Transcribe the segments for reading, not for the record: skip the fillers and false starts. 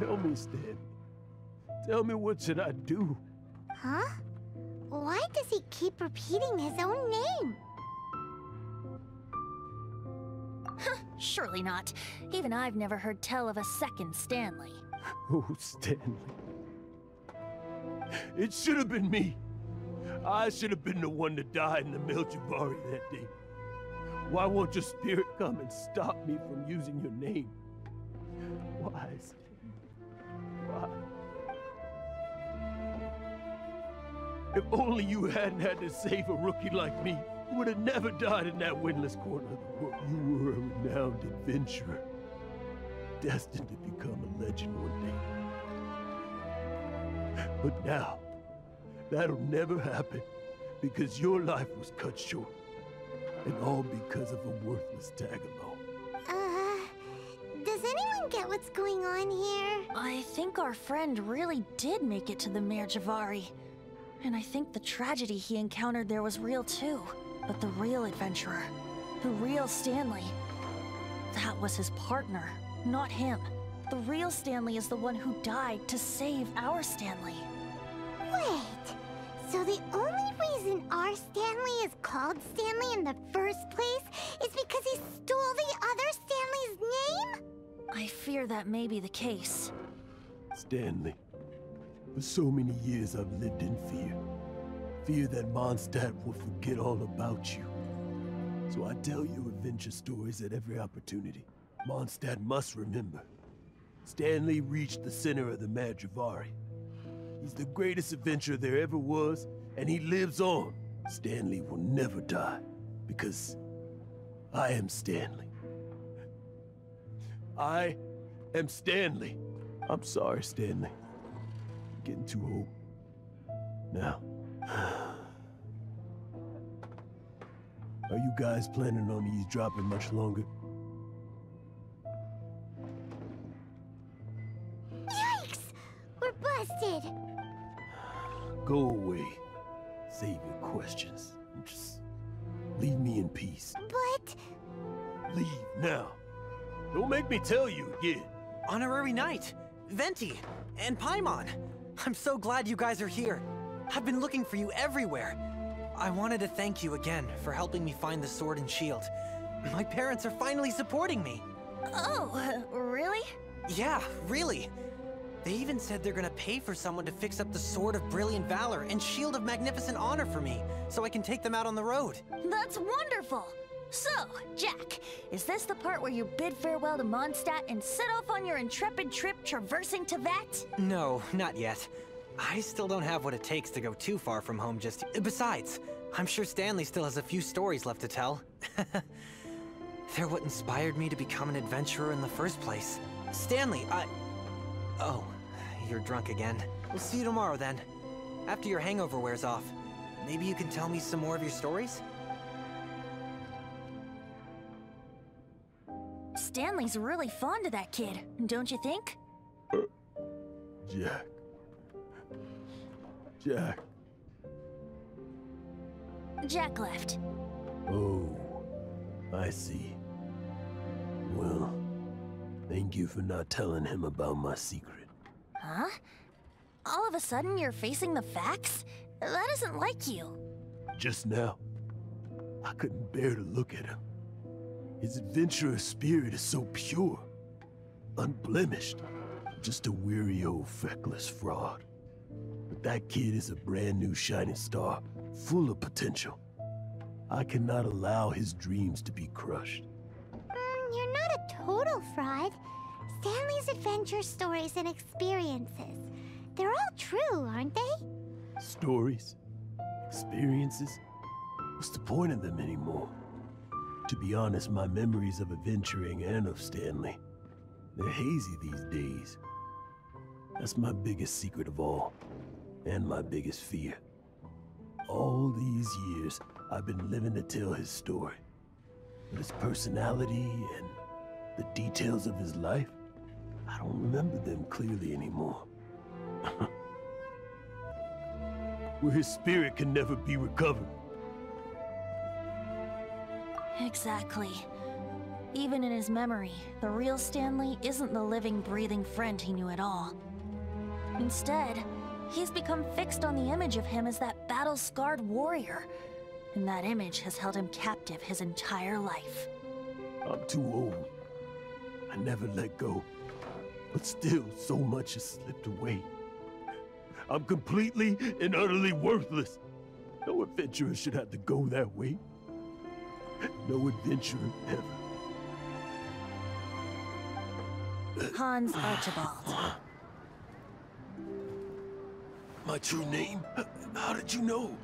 Tell me, Stanley. Tell me, what should I do? Huh? Why does he keep repeating his own name? Surely not. Even I've never heard tell of a second Stanley. Oh, Stanley. It should have been me. I should have been the one to die in the Melchivari that day. Why won't your spirit come and stop me from using your name? Why, Stanley? Why? If only you hadn't had to save a rookie like me, you would have never died in that windless corner of the world. You were a renowned adventurer, destined to become a legend one day. But now, that'll never happen, because your life was cut short, and all because of a worthless tag-along. Does anyone get what's going on here? I think our friend really did make it to the Merjavari. And I think the tragedy he encountered there was real too. But the real adventurer, the real Stanley, that was his partner, not him. The real Stanley is the one who died to save our Stanley. Wait, so the only reason our Stanley is called Stanley in the first place is because he stole the other Stanley's name? I fear that may be the case. Stanley, for so many years I've lived in fear. Fear that Mondstadt will forget all about you. So I tell you adventure stories at every opportunity. Mondstadt must remember. Stanley reached the center of the Merjavari. He's the greatest adventurer there ever was, and he lives on. Stanley will never die, because I am Stanley. I am Stanley. I'm sorry, Stanley. I'm getting too old. Now, are you guys planning on eavesdropping much longer? Yikes! We're busted! Go away. Save your questions. And just leave me in peace. But... Leave now. Don't make me tell you again. Honorary Knight, Venti, and Paimon. I'm so glad you guys are here. I've been looking for you everywhere. I wanted to thank you again for helping me find the sword and shield. My parents are finally supporting me. Oh, really? Yeah, really. They even said they're gonna pay for someone to fix up the Sword of Brilliant Valor and Shield of Magnificent Honor for me, so I can take them out on the road. That's wonderful! So, Jack, is this the part where you bid farewell to Mondstadt and set off on your intrepid trip traversing Teyvat? No, not yet. I still don't have what it takes to go too far from home just yet. Besides, I'm sure Stanley still has a few stories left to tell. They're what inspired me to become an adventurer in the first place. Stanley, Oh, you're drunk again. We'll see you tomorrow then. After your hangover wears off. Maybe you can tell me some more of your stories? Stanley's really fond of that kid, don't you think? Jack. Jack. Jack left. Oh, I see. Well, thank you for not telling him about my secret. Huh? All of a sudden you're facing the facts? That isn't like you. Just now, I couldn't bear to look at him. His adventurous spirit is so pure, unblemished. Just a weary old feckless fraud. But that kid is a brand new shining star, full of potential. I cannot allow his dreams to be crushed. You're not a total fraud. Stanley's adventure stories and experiences. They're all true, aren't they? Stories? Experiences? What's the point of them anymore? To be honest, my memories of adventuring and of Stanley, they're hazy these days. That's my biggest secret of all, and my biggest fear. All these years, I've been living to tell his story. But his personality and the details of his life, I don't remember them clearly anymore. Where his spirit can never be recovered. Exactly. Even in his memory, the real Stanley isn't the living, breathing friend he knew at all. Instead, he's become fixed on the image of him as that battle-scarred warrior. And that image has held him captive his entire life. I'm too old. I never let go. But still, so much has slipped away. I'm completely and utterly worthless. No adventurer should have to go that way. No adventurer ever. Hans Archibald. My true name? How did you know?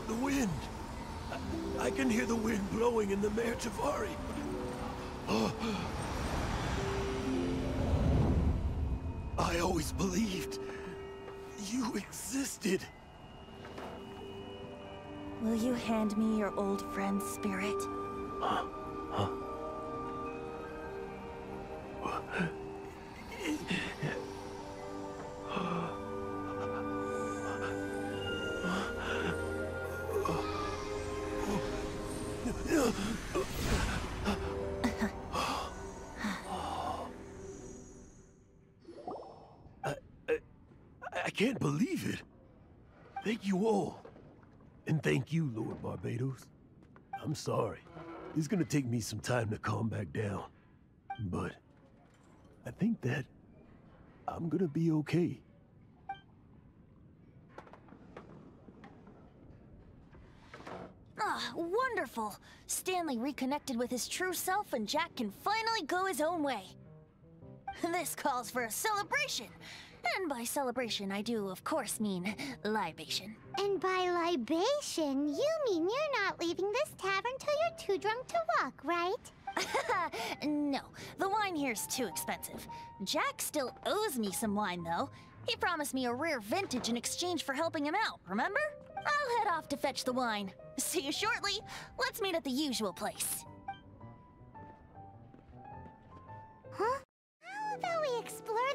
The wind. I can hear the wind blowing in the Mare Javari. I always believed you existed. Will you hand me your old friend's spirit? I can't believe it. Thank you all. And thank you, Lord Barbados. I'm sorry. It's gonna take me some time to calm back down. But I think that I'm gonna be okay. Ah, wonderful! Stanley reconnected with his true self and Jack can finally go his own way. This calls for a celebration. And by celebration, I do, of course, mean libation. And by libation, you mean you're not leaving this tavern till you're too drunk to walk, right? No, the wine here's too expensive. Jack still owes me some wine, though. He promised me a rare vintage in exchange for helping him out, remember? I'll head off to fetch the wine. See you shortly. Let's meet at the usual place. Huh? How about we explore